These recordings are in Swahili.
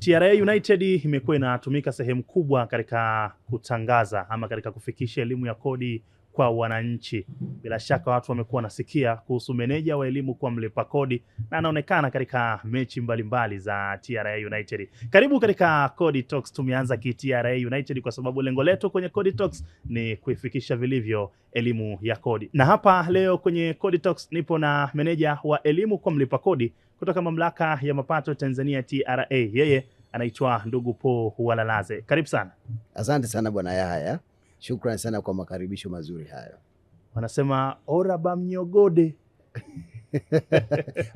TRA United imekuwa inatumika sehemu kubwa katika kutangaza ama katika kufikisha elimu ya kodi kwa wananchi. Bila shaka watu wamekuwa nasikia kuhusu meneja wa elimu kwa mlipa kodi na anaonekana katika mechi mbalimbali za TRA United. Karibu katika Kodi Talks. Tumeanza TRA United kwa sababu lengo letu kwenye Kodi Talks ni kuifikisha vilivyo elimu ya kodi. Na hapa leo kwenye Kodi Talks nipo na meneja wa elimu kwa mlipa kodi kutoka Mamlaka ya Mapato Tanzania TRA. Yeye anaitwa ndugu Paul Walalaze. Karibu sana. Asante sana bwana Yahaya. Shukrani sana kwa makaribisho mazuri hayo. Wanasema ora bamnyogode.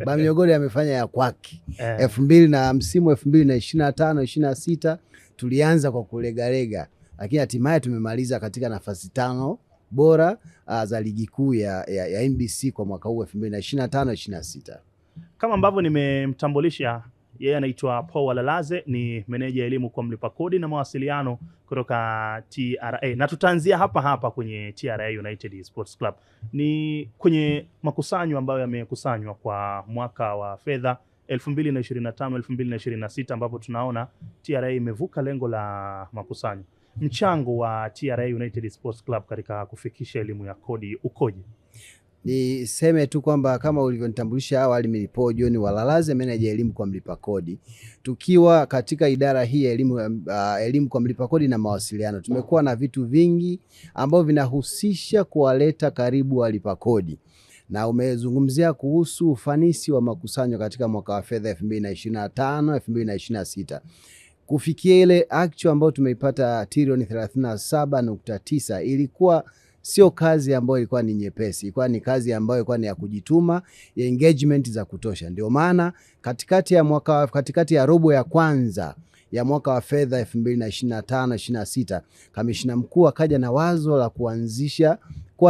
Bamnyogode amefanya ya kwake. 2000 na msimu 2025 26 tulianza kwa kulegalega, lakini hatimaye tumemaliza katika nafasi 5 bora za ligi kuu ya NBC kwa mwaka huu 2025 26. Kama ambavyo nimemtambulisha, yeye anaitwa Paul Walalaze, ni meneja elimu kwa mlipa kodi na mawasiliano kutoka TRA. Na tutaanzia hapa kwenye TRA United Sports Club. Ni kwenye makusanyo ambayo yamekusanywa kwa mwaka wa fedha 2025-2026 ambapo tunaona TRA imevuka lengo la makusanyo. Mchango wa TRA United Sports Club katika kufikisha elimu ya kodi ukoje? Niseme tu kwamba kama ulivyonitambulisha awali, mimi Paul John Walalaze, meneja elimu kwa mlipa kodi. Tukiwa katika idara hii ya elimu kwa mlipa kodi na mawasiliano, tumekuwa na vitu vingi ambavyo vinahusisha kuwaleta karibu walipa kodi. Na umezungumzia kuhusu ufanisi wa makusanyo katika mwaka wa fedha 2025 2026. Kufikia ile actual ambayo tumeipata trilioni 37.9, ilikuwa sio kazi ambayo ilikuwa ni nyepesi. Ilikuwa ni kazi ambayo ilikuwa ni ya kujituma, ya engagement za kutosha. Ndio maana katikati ya robo ya kwanza ya mwaka wa fedha 2025-26, kamishna mkuu akaja na wazo la kuwa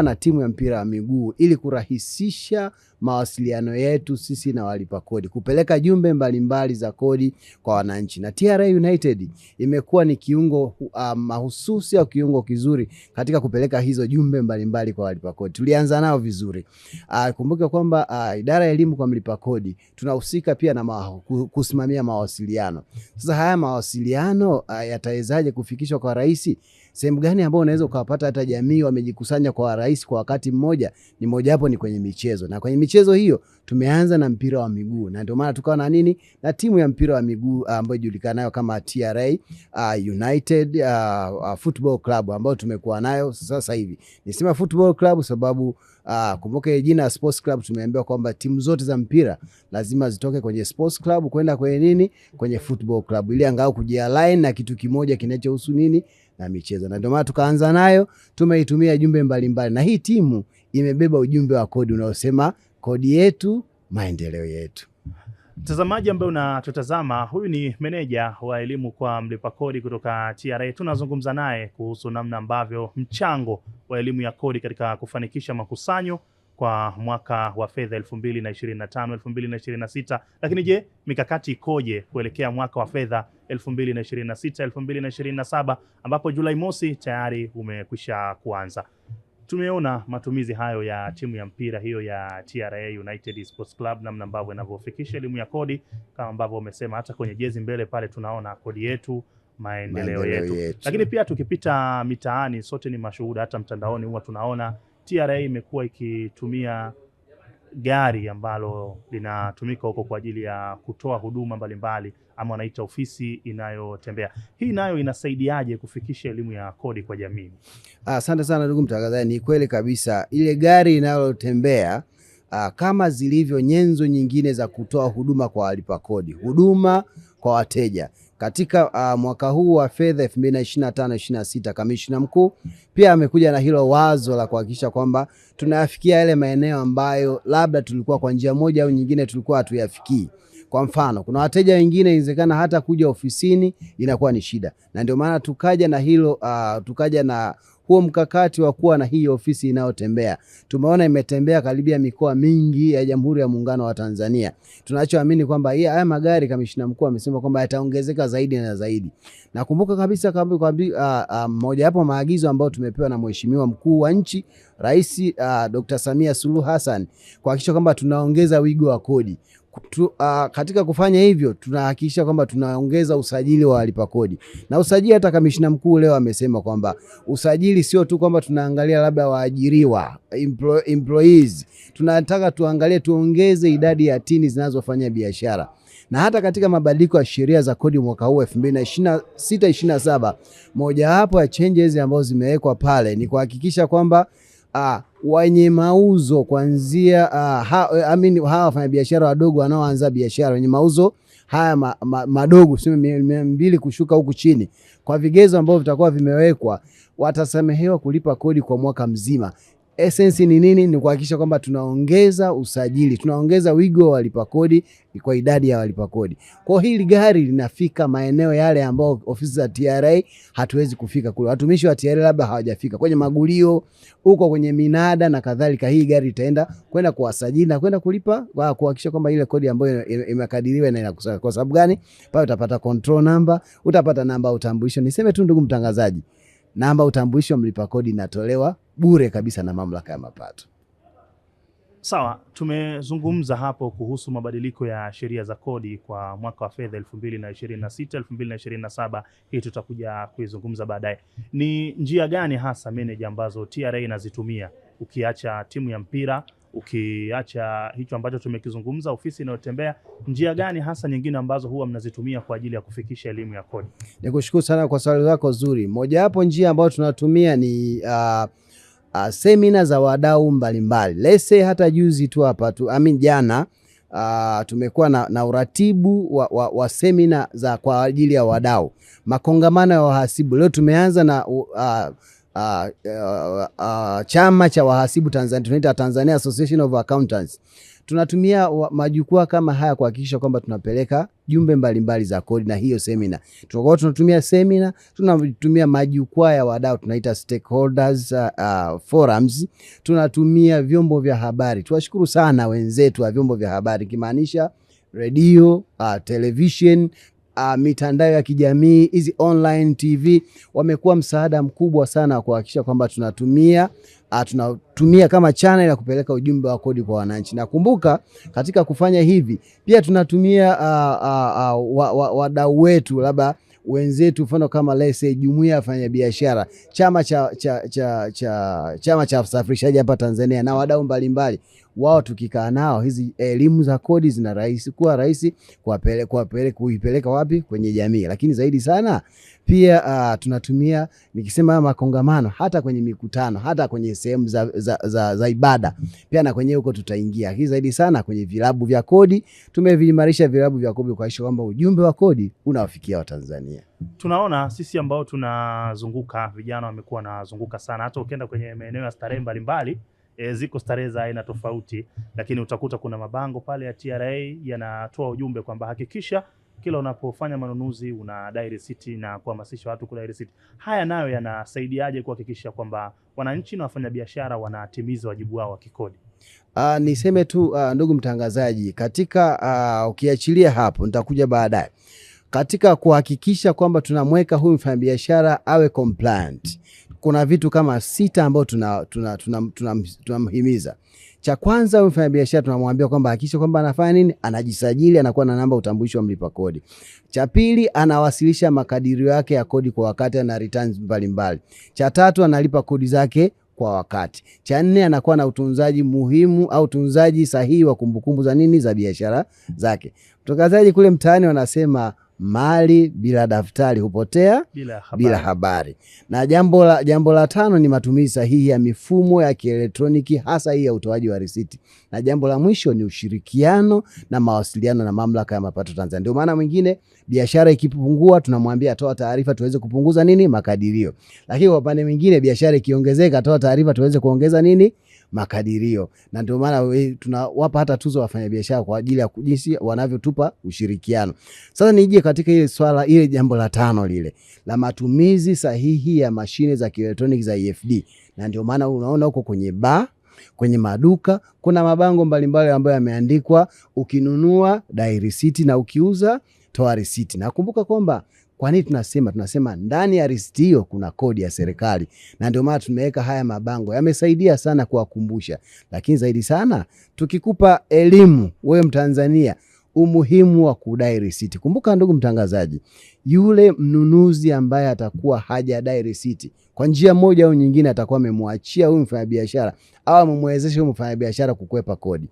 na timu ya mpira wa miguu ili kurahisisha mawasiliano yetu sisi na walipa kodi, kupeleka jumbe mbalimbali za kodi kwa wananchi. Na TRA United imekuwa ni kiungo mahususi au kiungo kizuri katika kupeleka hizo jumbe mbalimbali kwa walipa kodi. Tulianza nao vizuri. Kumbuka kwamba idara ya elimu kwa mlipa kodi tunahusika pia na kusimamia mawasiliano. Sasa haya mawasiliano yatawezaje kufikishwa kwa rais? Sehemu gani ambayo unaweza ukapata hata jamii wamejikusanya kwa rais kwa wakati mmoja? Ni moja hapo, ni kwenye michezo. Na kwenye michezo hiyo tumeanza na mpira wa miguu, na ndio maana tukawa na timu ya mpira wa miguu ambayo inajulikana kama TRA United Football Club ambayo tumekuwa nayo sasa hivi. Nisema Football Club sababu kumbuka jina Sports Club tumeambiwa kwamba timu zote za mpira lazima zitoke kwenye Sports Club kwenda kwenye kwenye Football Club, ili angalau kujialign na kitu kimoja kinachohusu na michezo. Na ndio maana tukaanza nayo, tumeitumia jumbe mbalimbali, na hii timu imebeba ujumbe wa kodi unaosema kodi yetu, maendeleo yetu. Mtazamaji ambaye unatutazama, huyu ni meneja wa elimu kwa mlipa kodi kutoka TRA. Tunazungumza naye kuhusu namna ambavyo mchango wa elimu ya kodi katika kufanikisha makusanyo kwa mwaka wa fedha 2025-2026. Lakini je, mikakati ikoje kuelekea mwaka wa fedha 2026-2027 ambapo Julai mosi tayari umekwisha kuanza? Tumeona matumizi hayo ya timu ya mpira hiyo ya TRA United Sports Club, namna ambavyo inavyofikisha elimu ya kodi, kama ambavyo umesema hata kwenye jezi mbele pale tunaona kodi yetu, maendeleo yetu. Lakini pia tukipita mitaani, sote ni mashuhuda, hata mtandaoni huwa tunaona TRA imekuwa ikitumia gari ambalo linatumika huko kwa ajili ya kutoa huduma mbalimbali, ama wanaita ofisi inayotembea. Hii nayo inasaidiaje kufikisha elimu ya kodi kwa jamii? Asante sana ndugu mtangazaji. Ni kweli kabisa, ile gari inayotembea kama zilivyo nyenzo nyingine za kutoa huduma kwa walipa kodi, huduma kwa wateja. Katika mwaka huu wa fedha 2025-26, kamishna mkuu pia amekuja na hilo wazo la kuhakikisha kwamba tunayafikia yale maeneo ambayo labda tulikuwa kwa njia moja au nyingine tulikuwa hatuyafikii. Kwa mfano, kuna wateja wengine inawezekana hata kuja ofisini inakuwa ni shida, na ndio maana tukaja na huo mkakati wa kuwa na hii ofisi inayotembea. Tumeona imetembea karibia mikoa mingi ya Jamhuri ya Muungano wa Tanzania. Tunachoamini kwamba haya magari, kamishna mkuu amesema kwamba yataongezeka zaidi na zaidi. Na kumbuka kabisa moja hapo maagizo ambayo tumepewa na Mheshimiwa Mkuu wa Nchi Rais Dr. Samia Suluhu Hassan kuhakikisha kwamba tunaongeza wigo wa kodi. Katika kufanya hivyo tunahakikisha kwamba tunaongeza usajili wa walipa kodi. Na usajili, hata kamishna mkuu leo amesema kwamba usajili sio tu kwamba tunaangalia labda waajiriwa employees, tunataka tuangalie, tuongeze idadi ya tini zinazofanya biashara. Na hata katika mabadiliko ya sheria za kodi mwaka huu 2026-27, mojawapo ya changes ambazo zimewekwa pale ni kuhakikisha kwamba wenye mauzo kuanzia hawa wafanyabiashara wadogo wanaoanza biashara, wenye mauzo haya madogo tuseme 200 kushuka huku chini, kwa vigezo ambavyo vitakuwa vimewekwa, watasamehewa kulipa kodi kwa mwaka mzima. Essence ni nini? Ni kuhakikisha kwamba tunaongeza usajili, tunaongeza wigo wa walipa kodi kwa idadi ya walipa kodi. Kwa hili gari linafika maeneo yale ambao ofisi za TRA hatuwezi kufika kule. Watumishi wa TRA labda hawajafika kwenye magulio, huko kwenye minada na kadhalika. Hii gari itaenda kwenda kuwasajili na kwenda kulipa, kuhakikisha kwamba ile kodi ambayo imekadiriwa na inakusanya. Kwa sababu gani? Pale utapata control number, utapata namba ya utambulisho. Niseme tu ndugu mtangazaji, namba utambulisho mlipa kodi inatolewa bure kabisa na mamlaka ya mapato. Sawa, tumezungumza hapo kuhusu mabadiliko ya sheria za kodi kwa mwaka wa fedha 2026-2027. Hii tutakuja kuizungumza baadaye. Ni njia gani hasa meneja ambazo TRA inazitumia, ukiacha timu ya mpira, ukiacha hicho ambacho tumekizungumza, ofisi inayotembea, njia gani hasa nyingine ambazo huwa mnazitumia kwa ajili ya kufikisha elimu ya kodi? Nikushukuru sana kwa swali lako zuri. Moja hapo njia ambayo tunatumia ni semina za wadau mbalimbali. Let's say hata juzi tu hapa jana tumekuwa na uratibu wa semina za kwa ajili ya wadau, makongamano ya wahasibu. Leo tumeanza na chama cha wahasibu Tanzania, tunaita Tanzania Association of Accountants. Tunatumia majukwaa kama haya kuhakikisha kwamba tunapeleka jumbe mbalimbali za kodi. Na hiyo semina tunatumia semina, tunatumia majukwaa ya wadau, tunaita stakeholders forums, tunatumia vyombo vya habari. Tuwashukuru sana wenzetu wa vyombo vya habari, kimaanisha radio, television, mitandao ya kijamii, hizi online TV, wamekuwa msaada mkubwa sana kuhakikisha kwamba tunatumia kama channel ya kupeleka ujumbe wa kodi kwa wananchi. Na kumbuka, katika kufanya hivi pia tunatumia wadau wetu, labda wenzetu, mfano kama let's say jumuiya ya wafanyabiashara, chama cha usafirishaji hapa Tanzania na wadau mbalimbali. Wao tukikaa nao, hizi elimu za kodi kuwa rahisi kuipeleka wapi? Kwenye jamii. Lakini zaidi sana pia tunatumia, nikisema makongamano, hata kwenye mikutano, hata kwenye sehemu za ibada pia, na kwenye huko tutaingia. Hii zaidi sana kwenye vilabu vya kodi, tumeviimarisha vilabu vya kodi kuhakikisha kwamba ujumbe wa kodi unawafikia Watanzania. Tunaona sisi ambao tunazunguka, vijana wamekuwa wanazunguka sana, hata ukienda kwenye maeneo ya starehe mbalimbali, ziko starehe za aina tofauti, lakini utakuta kuna mabango pale ya TRA yanatoa ujumbe kwamba hakikisha kila unapofanya manunuzi unadai risiti na kuhamasisha watu kudai risiti. Haya nayo yanasaidiaje kuhakikisha kwamba wananchi na wafanyabiashara wanatimiza wajibu wao wa kikodi? Niseme tu ndugu mtangazaji, katika ukiachilia hapo, nitakuja baadaye katika kuhakikisha kwamba tunamweka huyu mfanyabiashara awe compliant. Kuna vitu kama 6 ambao tunamhimiza. Cha kwanza, huyu mfanyabiashara tunamwambia kwamba hakikisha kwamba anafanya nini? Anajisajili, anakuwa na namba utambulisho wa mlipa kodi. Cha pili, anawasilisha makadirio yake ya kodi kwa wakati na returns mbalimbali. Cha tatu, analipa kodi zake kwa wakati. Cha nne, anakuwa na utunzaji muhimu au utunzaji sahihi wa kumbukumbu za biashara zake. Mtangazaji, kule mtaani wanasema mali bila daftari hupotea bila habari. Na jambo la 5 ni matumizi sahihi ya mifumo ya kielektroniki, hasa hii ya utoaji wa risiti. Na jambo la mwisho ni ushirikiano na mawasiliano na mamlaka ya mapato Tanzania. Ndio maana mwingine biashara ikipungua tunamwambia toa taarifa tuweze kupunguza makadirio. Lakini kwa upande mwingine biashara ikiongezeka, toa taarifa tuweze kuongeza makadirio. Na ndio maana tunawapa hata tuzo wafanyabiashara kwa ajili ya jinsi wanavyotupa ushirikiano. Sasa nije katika ile jambo la 5 lile la matumizi sahihi ya mashine za kielektroniki za EFD. Na ndio maana unaona huko kwenye kwenye maduka kuna mabango mbalimbali ambayo yameandikwa ukinunua dai risiti na ukiuza toa risiti. Na kumbuka kwamba kwa nini tunasema ndani ya risiti hiyo kuna kodi ya serikali, na ndio maana tumeweka haya mabango. Yamesaidia sana kuwakumbusha, lakini zaidi sana tukikupa elimu wewe Mtanzania umuhimu wa kudai risiti. Kumbuka ndugu mtangazaji, yule mnunuzi ambaye atakuwa hajadai risiti kwa njia moja au nyingine, atakuwa amemwachia huyu mfanyabiashara au amemwezesha huyu mfanyabiashara kukwepa kodi.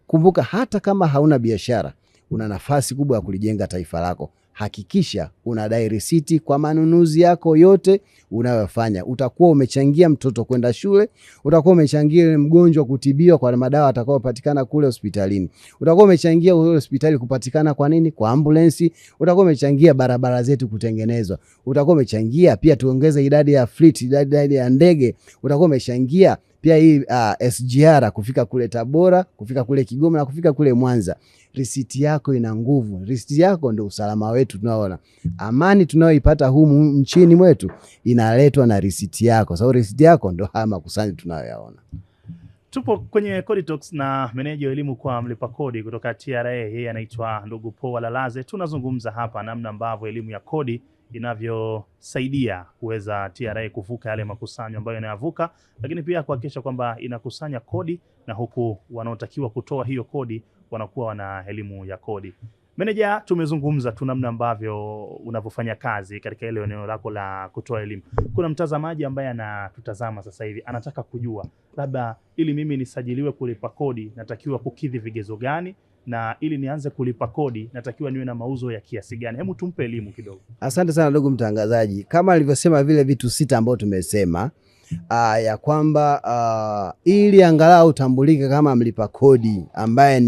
Kumbuka hata kama hauna biashara, una nafasi kubwa ya kulijenga taifa lako. Hakikisha unadai risiti kwa manunuzi yako yote unayofanya. Utakuwa umechangia mtoto kwenda shule, utakuwa umechangia mgonjwa kutibiwa kwa madawa atakayopatikana kule hospitalini, utakuwa umechangia hospitali kupatikana kwa nini, kwa ambulance, utakuwa umechangia barabara zetu kutengenezwa, utakuwa umechangia pia tuongeze idadi ya fleet, idadi ya ndege, utakuwa umechangia pia hii SGR kufika kule Tabora, kufika kule Kigoma na kufika kule Mwanza. Risiti yako ina nguvu. Risiti yako ndio usalama wetu. Tunaona amani tunayoipata humu nchini mwetu inaletwa na risiti yako. Sababu risiti yako ndio haya makusanyo tunayoyaona. Tupo kwenye Kodi Talks na meneja wa elimu kwa mlipa kodi kutoka TRA, yeye anaitwa ndugu Paul Walalaze. Tunazungumza hapa namna ambavyo elimu ya kodi inavyosaidia kuweza TRA kuvuka yale makusanyo ambayo yanayavuka, lakini pia kuhakikisha kwamba inakusanya kodi na huku wanaotakiwa kutoa hiyo kodi wanakuwa wana elimu ya kodi. Meneja, tumezungumza tu namna ambavyo unavyofanya kazi katika ile eneo lako la kutoa elimu. Kuna mtazamaji ambaye anatutazama sasa hivi anataka kujua, labda ili mimi nisajiliwe kulipa kodi natakiwa kukidhi vigezo gani, na ili nianze kulipa kodi natakiwa niwe na mauzo ya kiasi gani? Hebu tumpe elimu kidogo. Asante sana ndugu mtangazaji. Kama alivyosema vile vitu 6 ambao tumesema, ya kwamba ili angalau utambulike kama mlipa kodi ambaye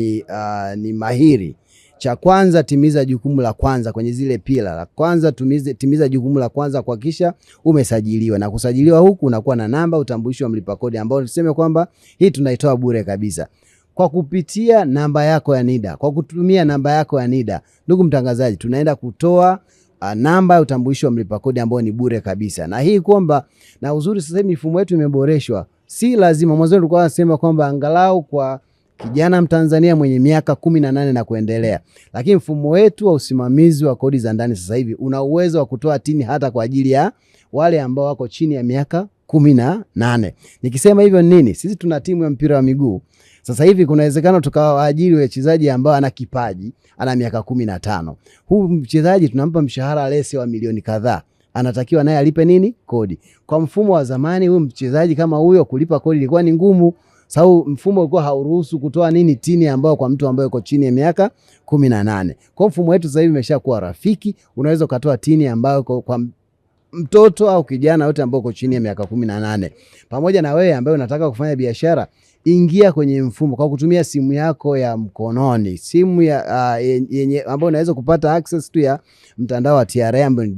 ni mahiri, cha kwanza timiza jukumu la kwanza kwenye zile pila. La kwanza timiza jukumu la kwanza kuhakikisha umesajiliwa, na kusajiliwa huku unakuwa na namba utambulisho wa mlipa kodi ambao tuseme kwamba hii tunaitoa bure kabisa kwa kupitia namba yako ya NIDA. Kwa kutumia namba yako ya NIDA, ndugu mtangazaji, tunaenda kutoa namba ya utambulisho wa mlipa kodi ambao ni bure kabisa. Na hii kwamba, na uzuri sasa hivi mifumo yetu imeboreshwa. Si lazima, mwanzo tulikuwa tunasema kwamba angalau kwa kijana Mtanzania mwenye miaka 18 na kuendelea. Lakini mfumo wetu wa usimamizi wa kodi za ndani sasa hivi una uwezo wa kutoa tini hata kwa ajili ya wale ambao wako chini ya miaka 18. Nikisema hivyo nini? Sisi tuna timu ya mpira wa miguu. Sasa hivi kuna uwezekano tukawaajiri wachezaji ambao ana kipaji, ana miaka 15. Huu mchezaji tunampa mshahara lesi wa milioni kadhaa. Anatakiwa naye alipe nini? Kodi. Kwa mfumo wa zamani huyu mchezaji kama huyo kulipa kodi ilikuwa ni ngumu. Sababu mfumo ulikuwa hauruhusu kutoa nini tini ambao kwa mtu ambaye yuko chini ya miaka 18. Kwa mfumo wetu sasa hivi umeshakuwa rafiki, unaweza kutoa tini ambayo kwa mtoto au kijana yote ambao uko chini ya miaka 18. Pamoja na wewe ambaye unataka kufanya biashara, ingia kwenye mfumo kwa kutumia simu yako ya mkononi, simu ya yenye ambayo unaweza kupata access tu ya mtandao wa TRA ambao ni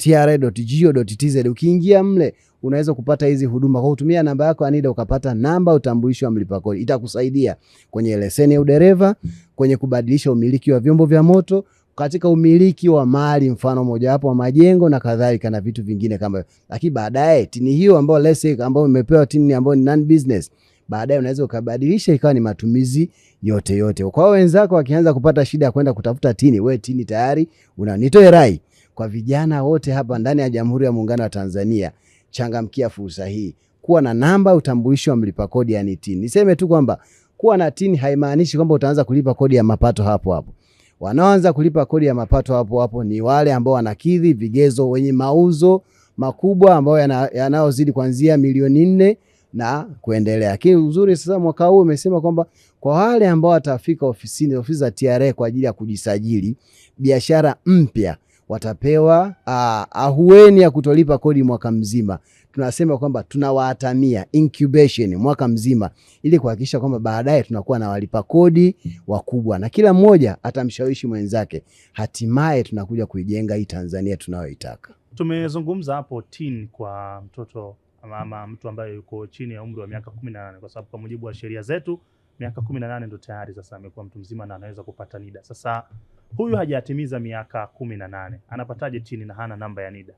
www.tra.go.tz. Ukiingia mle unaweza kupata hizi huduma kwa kutumia namba yako ya NIDA, ukapata namba utambulisho wa mlipa kodi. Itakusaidia kwenye leseni ya udereva, kwenye kubadilisha umiliki wa vyombo vya moto, katika umiliki wa mali mfano mojawapo wa majengo na kadhalika na vitu vingine kama hiyo. Lakini baadaye tini hiyo ambayo lese ambayo umepewa tini ambayo ni non business, baadaye unaweza ukabadilisha ikawa ni matumizi yote. Kwa wenzako wakianza kupata shida ya kwenda kutafuta tini, wewe tini tayari nitoe rai kwa vijana wote hapa ndani ya Jamhuri ya Muungano wa Tanzania, changamkia fursa hii. Kuwa na namba utambulisho wa mlipa kodi yani tini. Niseme tu kwamba kuwa na tini haimaanishi kwamba utaanza kulipa kodi ya mapato hapo hapo. Wanaanza kulipa kodi ya mapato hapo ni wale ambao wanakidhi vigezo, wenye mauzo makubwa ambao yanaozidi kuanzia milioni 4 na kuendelea. Lakini uzuri sasa mwaka huu umesema kwamba kwa wale ambao watafika ofisi za TRA kwa ajili ya kujisajili biashara mpya watapewa ahueni ya kutolipa kodi mwaka mzima. Tunasema kwamba tunawaatamia incubation mwaka mzima ili kuhakikisha kwamba baadaye tunakuwa na walipa kodi wakubwa na kila mmoja atamshawishi mwenzake. Hatimaye tunakuja kuijenga hii Tanzania tunayoitaka. Tumezungumza hapo tin kwa mtoto ama mtu ambaye yuko chini ya umri wa miaka 18, kwa sababu kwa mujibu wa sheria zetu miaka 18 ndio tayari sasa amekuwa mtu mzima na anaweza kupata NIDA. Sasa huyu hajatimiza miaka 18, anapataje tini na hana namba ya NIDA?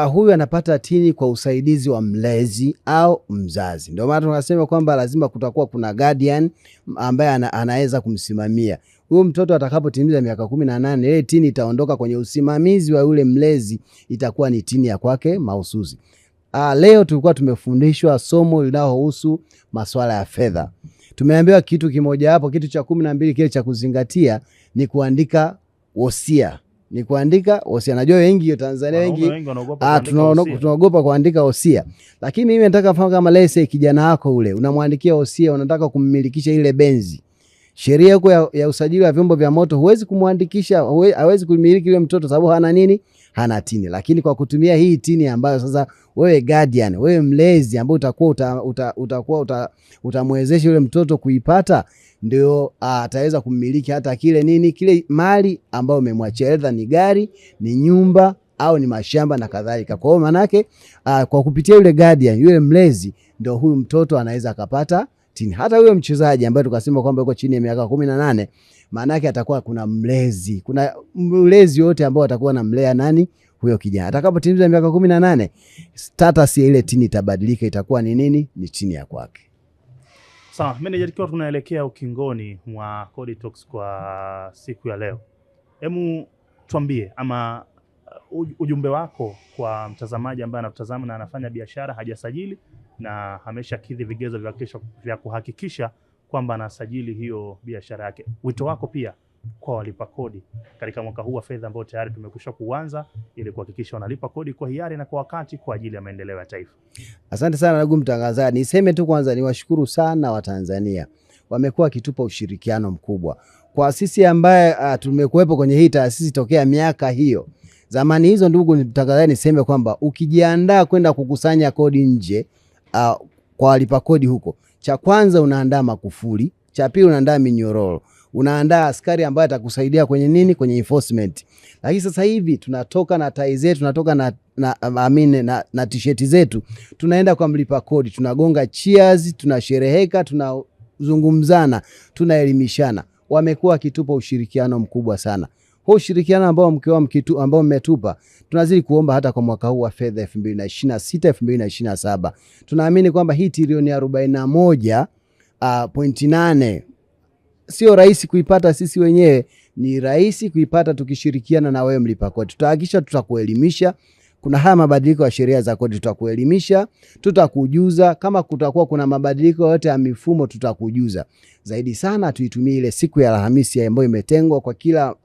Huyu anapata tini kwa usaidizi wa mlezi au mzazi. Ndio maana tunasema kwamba lazima kutakuwa kuna guardian ambaye anaweza kumsimamia. huyo mtoto atakapotimiza miaka 18 ile tini itaondoka kwenye usimamizi wa yule mlezi, itakuwa ni tini ya kwake mahususi. Leo tulikuwa tumefundishwa somo linalohusu masuala ya fedha. Tumeambiwa kitu kimoja hapo, kitu cha 12 kile cha kuzingatia ni kuandika wosia. Najua wengi wa Tanzania wengi tunaogopa kuandika wosia. Lakini mimi nataka fahamu kama lese kijana wako ule unamwandikia wosia, unataka kummilikisha ile benzi. Sheria yako ya usajili wa vyombo vya moto huwezi kumwandikisha, hawezi kumiliki ile mtoto sababu hana nini? Hana tini. Lakini kwa kutumia hii tini ambayo sasa wewe guardian, wewe mlezi ambaye utamwezesha yule mtoto kuipata, ndio ataweza kumiliki hata kile mali ambayo umemwachia, aidha ni gari, ni nyumba au ni mashamba na kadhalika. Kwa hiyo maana yake kwa kupitia yule guardian, yule mlezi, ndio huyu mtoto anaweza akapata tini. Hata huyo mchezaji ambaye tukasema kwamba yuko chini ya miaka 18, maana yake atakuwa kuna mlezi wote ambao atakuwa anamlea nani? Huyo kijana. Atakapotimiza miaka 18, status ya ile tini itabadilika, itakuwa ni nini? Ni tini ya kwake. Sawa, manager, tukiwa tunaelekea ukingoni mwa Kodi Talks kwa siku ya leo, hemu tuambie ama ujumbe wako kwa mtazamaji ambaye anatutazama na anafanya biashara, hajasajili na ameshakidhi vigezo vya kuhakikisha kwamba anasajili hiyo biashara yake. Wito wako pia kwa walipa kodi katika mwaka huu wa fedha ambao tayari tumekwisha kuanza, ili kuhakikisha wanalipa kodi kwa hiari na kwa wakati kwa ajili ya maendeleo ya taifa. Asante sana ndugu mtangazaji. Niseme tu kwanza niwashukuru sana Watanzania. Wamekuwa kitupa ushirikiano mkubwa. Kwa sisi ambaye tumekuwepo kwenye hii taasisi tokea miaka hiyo. Zamani hizo ndugu mtangazaji, niseme kwamba ukijiandaa kwenda kukusanya kodi nje kwa walipa kodi huko, cha kwanza unaandaa makufuli, cha pili unaandaa minyororo, unaandaa askari ambaye atakusaidia kwenye nini? Kwenye enforcement. Lakini sasa hivi tunatoka na tai zetu, tunatoka na t-shirt zetu, tunaenda kwa mlipa kodi, tunagonga cheers, tunashereheka, tunazungumzana, tunaelimishana. Wamekuwa kitupa ushirikiano mkubwa sana. Huo ushirikiano ambao mmetupa, tunazidi kuomba hata kwa mwaka huu wa fedha 2026 2027. Tunaamini kwamba hii trilioni 41.8 sio rahisi kuipata sisi wenyewe, ni rahisi kuipata tukishirikiana na wewe mlipa kodi. Tutahakikisha tutakuelimisha. Kuna haya mabadiliko ya sheria za kodi, tutakuelimisha, tutakujuza. Kama kutakuwa kuna mabadiliko yote ya mifumo, tutakujuza. Zaidi sana tuitumie ile siku ya Alhamisi ambayo imetengwa kwa kila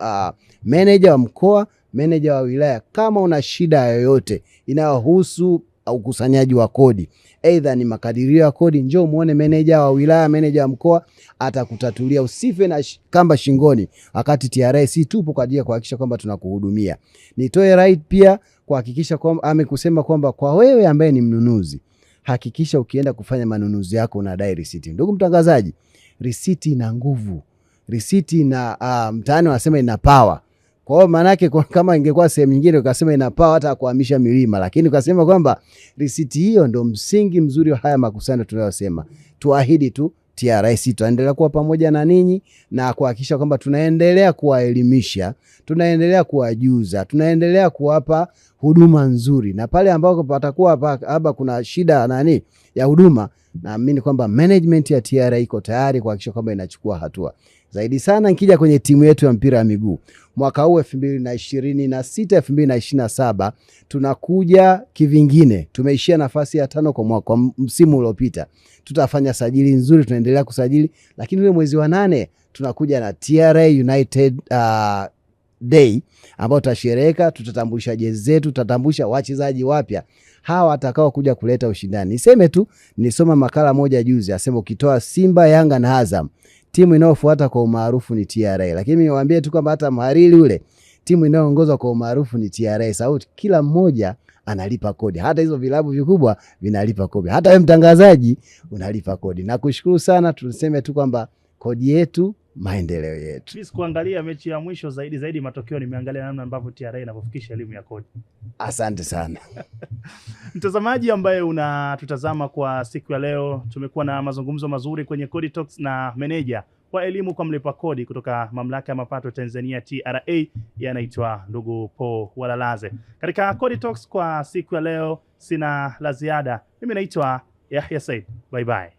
manager wa mkoa, manager wa wilaya. Kama una shida yoyote inayohusu ukusanyaji wa kodi, aidha ni makadirio ya kodi, njoo muone manager wa wilaya, manager wa mkoa, atakutatulia. Usife na kamba shingoni, wakati TRA si tupo kwa ajili ya kuhakikisha kwamba tunakuhudumia. Nitoe right pia kuhakikisha kwamba kusema kwamba kwa wewe ambaye ni mnunuzi, hakikisha ukienda kufanya manunuzi yako unadai risiti. Ndugu mtangazaji, risiti ina nguvu. Risiti na mtaani wanasema ina power. Kwa hiyo maana yake kama ingekuwa sehemu nyingine ukasema ina power hata kuhamisha milima, lakini ukasema kwamba risiti hiyo ndio msingi mzuri wa haya makusanyo tunayosema. Tuahidi tu TRA tutaendelea kuwa pamoja na ninyi na kuhakikisha kwamba tunaendelea kuwaelimisha, tunaendelea kuwajuza, tunaendelea kuwapa huduma nzuri, na pale ambako patakuwa hapa kuna shida ya huduma, naamini kwamba management ya TRA iko tayari kuhakikisha kwamba inachukua hatua. Zaidi sana nikija kwenye timu yetu ya mpira wa miguu, mwaka huu 2026 2027 tunakuja kivingine. Tumeishia nafasi ya 5 kwa msimu uliopita. Tutafanya sajili nzuri, tunaendelea kusajili, lakini ule mwezi wa 8 tunakuja na TRA United Day ambao tutashereheka, tutatambulisha jezi zetu, tutatambulisha wachezaji wapya hawa watakao kuja kuleta ushindani. Niseme tu, nisoma makala moja juzi, asema ukitoa Simba, Yanga na Azam, timu inayofuata kwa umaarufu ni TRA. Lakini niwaambie tu kwamba hata mhariri ule, timu inayoongozwa kwa umaarufu ni TRA. Sauti kila mmoja analipa kodi. Hata hizo vilabu vikubwa vinalipa kodi. Hata wewe mtangazaji unalipa kodi. Nakushukuru sana, tuseme tu kwamba kodi yetu, maendeleo yetu. Mimi sikuangalia mechi ya mwisho zaidi matokeo, nimeangalia namna ambavyo TRA inapofikisha elimu ya kodi. Asante sana. Mtazamaji ambaye unatutazama kwa siku ya leo, tumekuwa na mazungumzo mazuri kwenye Kodi Talks na meneja wa elimu kwa mlipa kodi kutoka Mamlaka ya Mapato Tanzania TRA, yanaitwa ndugu Paul Walalaze. Katika Kodi Talks kwa siku ya leo sina la ziada. Mimi naitwa Yahya Said. Bye bye.